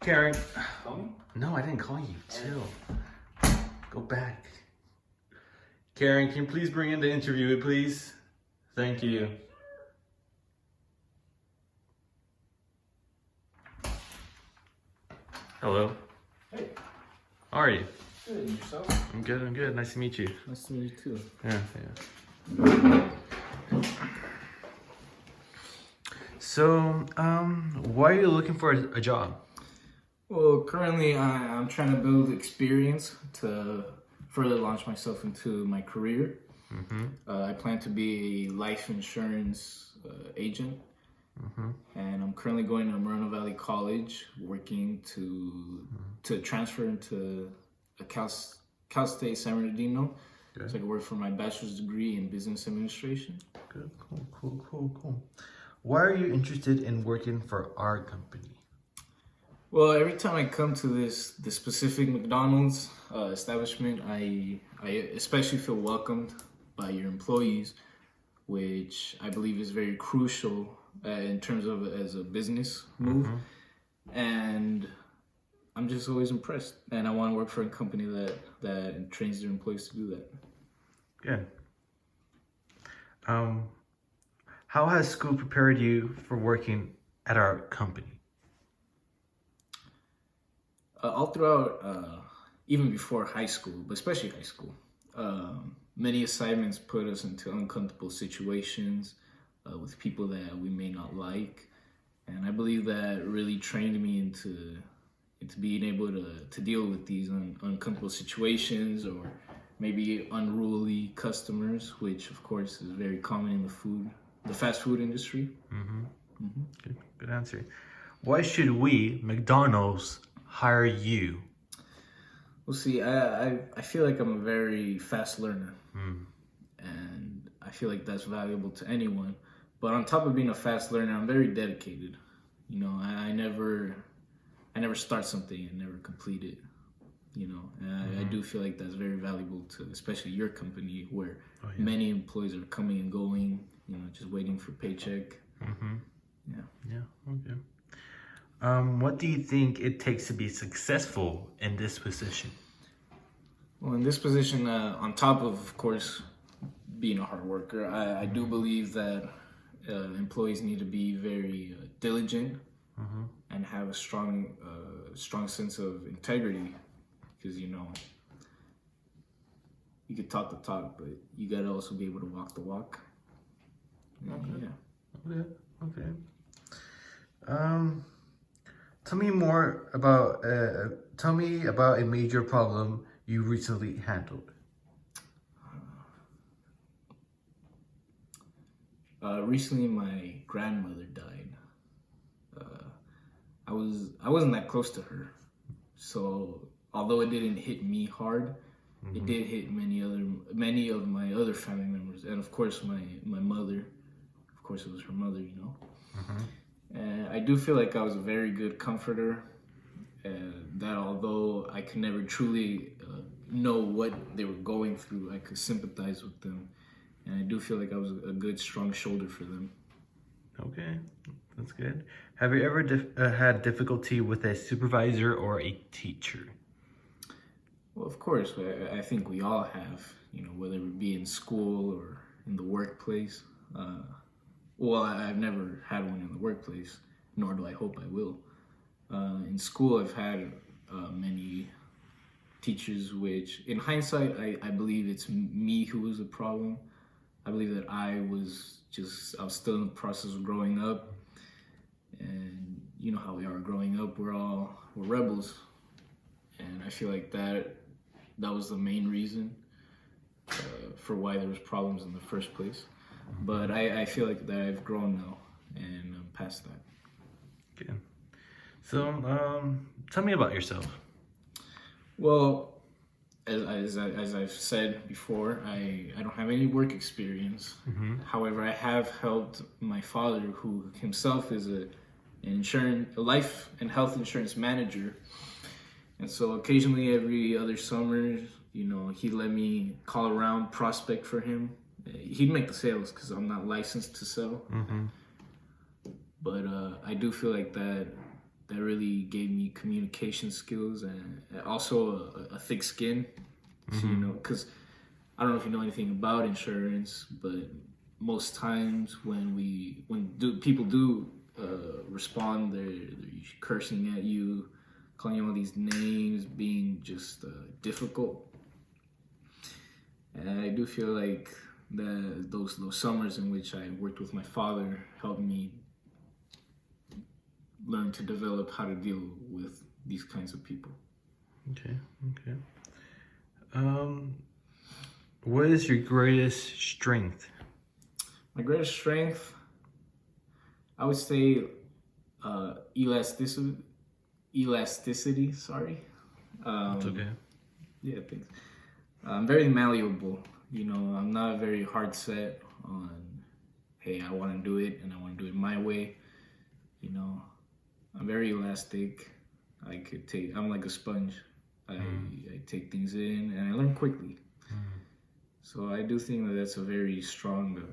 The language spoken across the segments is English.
Karen. Call me? No, I didn't call you. Chill. Go back. Karen, can you please bring in the interviewer, please? Thank you. Hello. Hey. How are you? Good. And yourself? I'm good, I'm good. Nice to meet you. Nice to meet you too. Yeah. So, why are you looking for a job? Well, currently I'm trying to build experience to further launch myself into my career. I plan to be a life insurance agent. And I'm currently going to Moreno Valley College, working to transfer into a Cal State San Bernardino. Good. So I can work for my bachelor's degree in business administration. Good, cool. Why are you interested in working for our company? Well, every time I come to this specific McDonald's establishment, I especially feel welcomed by your employees, which I believe is very crucial in terms of as a business move. And I'm just always impressed, and I want to work for a company that trains their employees to do that. Good. How has school prepared you for working at our company? All throughout, even before high school, but especially high school, many assignments put us into uncomfortable situations with people that we may not like, and I believe that really trained me into being able to deal with these uncomfortable situations, or maybe unruly customers, which of course is very common in the fast food industry. Good answer. Why should we, McDonald's, hire you? Well, see, I feel like I'm a very fast learner, and I feel like that's valuable to anyone. But on top of being a fast learner, I'm very dedicated. You know, I never start something and never complete it. You know, and I do feel like that's very valuable to, especially your company, where many employees are coming and going. You know, just waiting for paycheck. Yeah. Okay. What do you think it takes to be successful in this position? Well, in this position, on top of course, being a hard worker, I do believe that employees need to be very diligent and have a strong sense of integrity, because you know you could talk the talk, but you gotta also be able to walk the walk. Yeah. Okay. Tell me more about. Tell me about a major problem you recently handled. Recently, my grandmother died. I wasn't that close to her, so although it didn't hit me hard, it did hit many of my other family members, and of course my mother. Of course, it was her mother, you know. And I do feel like I was a very good comforter. That although I could never truly know what they were going through, I could sympathize with them, and I do feel like I was a good, strong shoulder for them. Okay, that's good. Have you ever had difficulty with a supervisor or a teacher? Well, of course, I think we all have. You know, whether it be in school or in the workplace. Well, I've never had one in the workplace, nor do I hope I will. In school, I've had many teachers, which in hindsight, I believe it's me who was the problem. I believe that I was still in the process of growing up. And you know how we are growing up, we're rebels. And I feel like that was the main reason for why there was problems in the first place. But I feel like that I've grown now, and I'm past that. Okay. So, tell me about yourself. Well, as I've said before, I don't have any work experience. However, I have helped my father, who himself is a life and health insurance manager. And so occasionally every other summer, you know, he'd let me call around, prospect for him. He'd make the sales because I'm not licensed to sell. but I do feel like that really gave me communication skills and also a thick skin. So, because I don't know if you know anything about insurance, but most times when people do respond, they're cursing at you, calling you all these names, being just difficult. And I do feel like that those summers in which I worked with my father helped me learn to develop how to deal with these kinds of people. Okay. What is your greatest strength? My greatest strength, I would say, elasticity. Sorry. It's okay. Yeah, thanks. I'm very malleable. I'm not very hard set on, hey, I want to do it and I want to do it my way. I'm very elastic. I'm like a sponge. I take things in and I learn quickly. So I do think that that's a very strong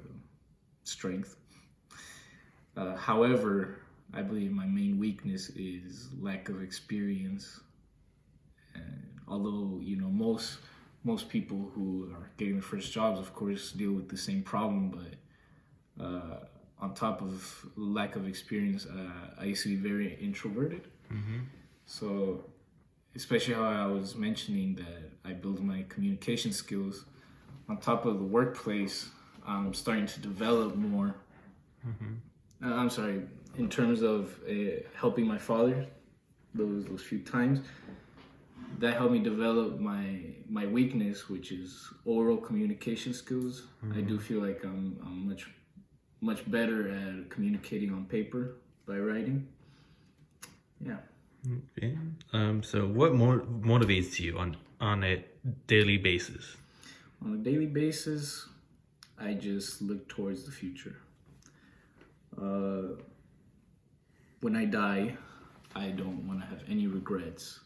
strength. However, I believe my main weakness is lack of experience. And although, most people who are getting their first jobs, of course, deal with the same problem, but on top of lack of experience, I used to be very introverted. So, especially how I was mentioning that I build my communication skills, on top of the workplace, I'm starting to develop more. I'm sorry, in terms of helping my father, those few times, that helped me develop my weakness, which is oral communication skills. I do feel like I'm much better at communicating on paper by writing. Yeah. Okay. So what more motivates you on a daily basis? On a daily basis, I just look towards the future. When I die, I don't want to have any regrets.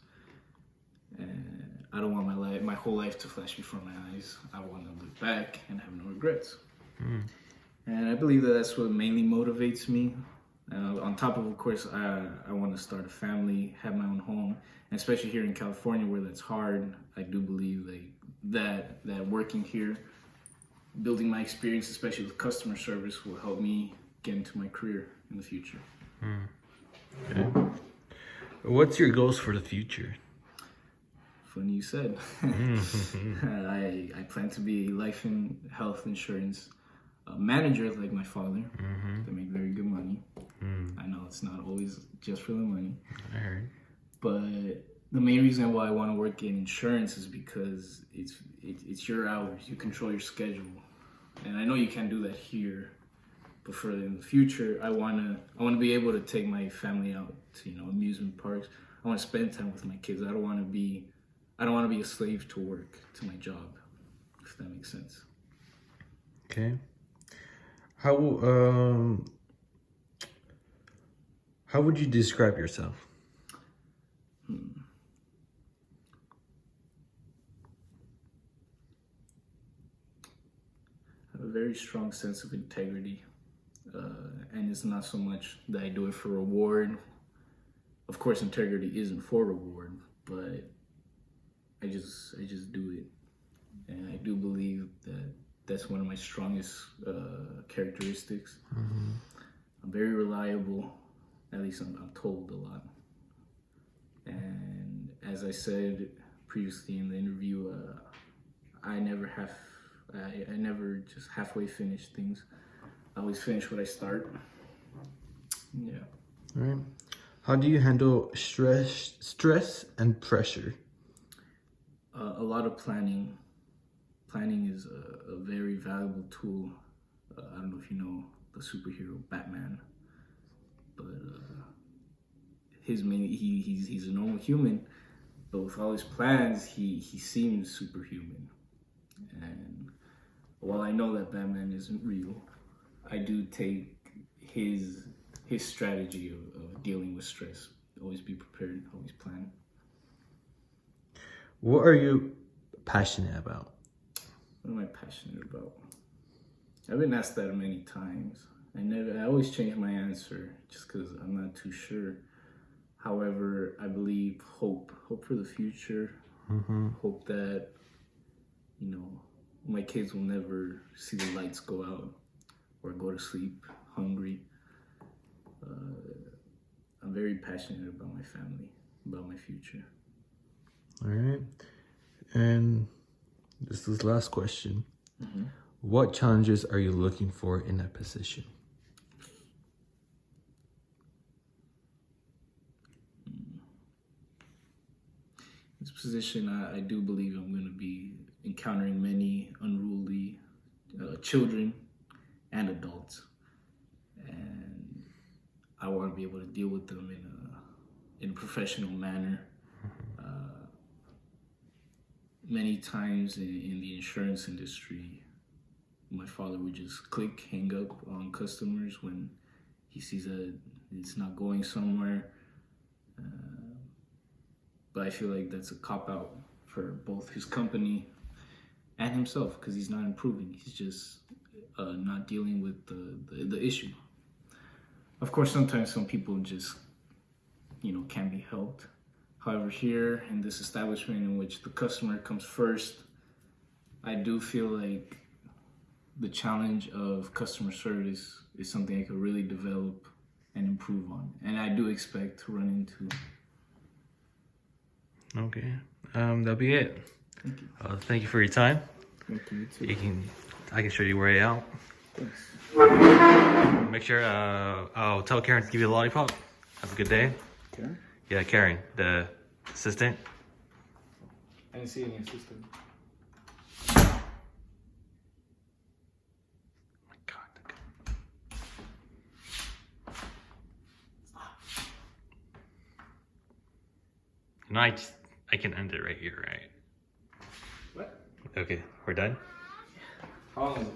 And I don't want my whole life to flash before my eyes. I want to look back and have no regrets. And I believe that that's what mainly motivates me. On top of course, I want to start a family, have my own home, and especially here in California where that's hard. I do believe that working here, building my experience, especially with customer service, will help me get into my career in the future. Okay. What's your goals for the future? Funny you said. I plan to be a life and health insurance manager like my father. They make very good money. I know it's not always just for the money. I heard. But the main reason why I want to work in insurance is because it's your hours. You control your schedule. And I know you can't do that here. But for in the future, I wanna be able to take my family out to amusement parks. I want to spend time with my kids. I don't want to be a slave to work, to my job, if that makes sense. Okay. How would you describe yourself? I have a very strong sense of integrity. And it's not so much that I do it for reward. Of course, integrity isn't for reward, but I just do it. And I do believe that that's one of my strongest characteristics. I'm very reliable. At least I'm told a lot. And as I said previously in the interview, I never just halfway finish things. I always finish what I start. Yeah. All right. How do you handle stress and pressure? A lot of planning. Planning is a very valuable tool. I don't know if you know the superhero Batman, but he's a normal human, but with all his plans, he seems superhuman. And while I know that Batman isn't real, I do take his strategy of dealing with stress. Always be prepared, always plan. What are you passionate about? What am I passionate about? I've been asked that many times. I always change my answer just because I'm not too sure. However, I believe hope for the future. Hope that, you know, my kids will never see the lights go out or go to sleep hungry. I'm very passionate about my family, about my future. All right. And this is the last question. What challenges are you looking for in that position? This position, I do believe I'm going to be encountering many unruly children and adults, and I want to be able to deal with them in a professional manner. Many times in the insurance industry, my father would just hang up on customers when he sees that it's not going somewhere. But I feel like that's a cop-out for both his company and himself, because he's not improving. He's just not dealing with the issue. Of course, sometimes some people just, can't be helped. However, here in this establishment in which the customer comes first, I do feel like the challenge of customer service is something I could really develop and improve on. And I do expect to run into. Okay. That'll be it. Thank you. Thank you for your time. Thank you, too. I can show you where out. Thanks. Make sure I'll tell Karen to give you a lollipop. Have a good day. Karen? Yeah, Karen, the assistant. I didn't see any assistant. My God. No, I can end it right here, right? What? Okay, we're done. How long is it?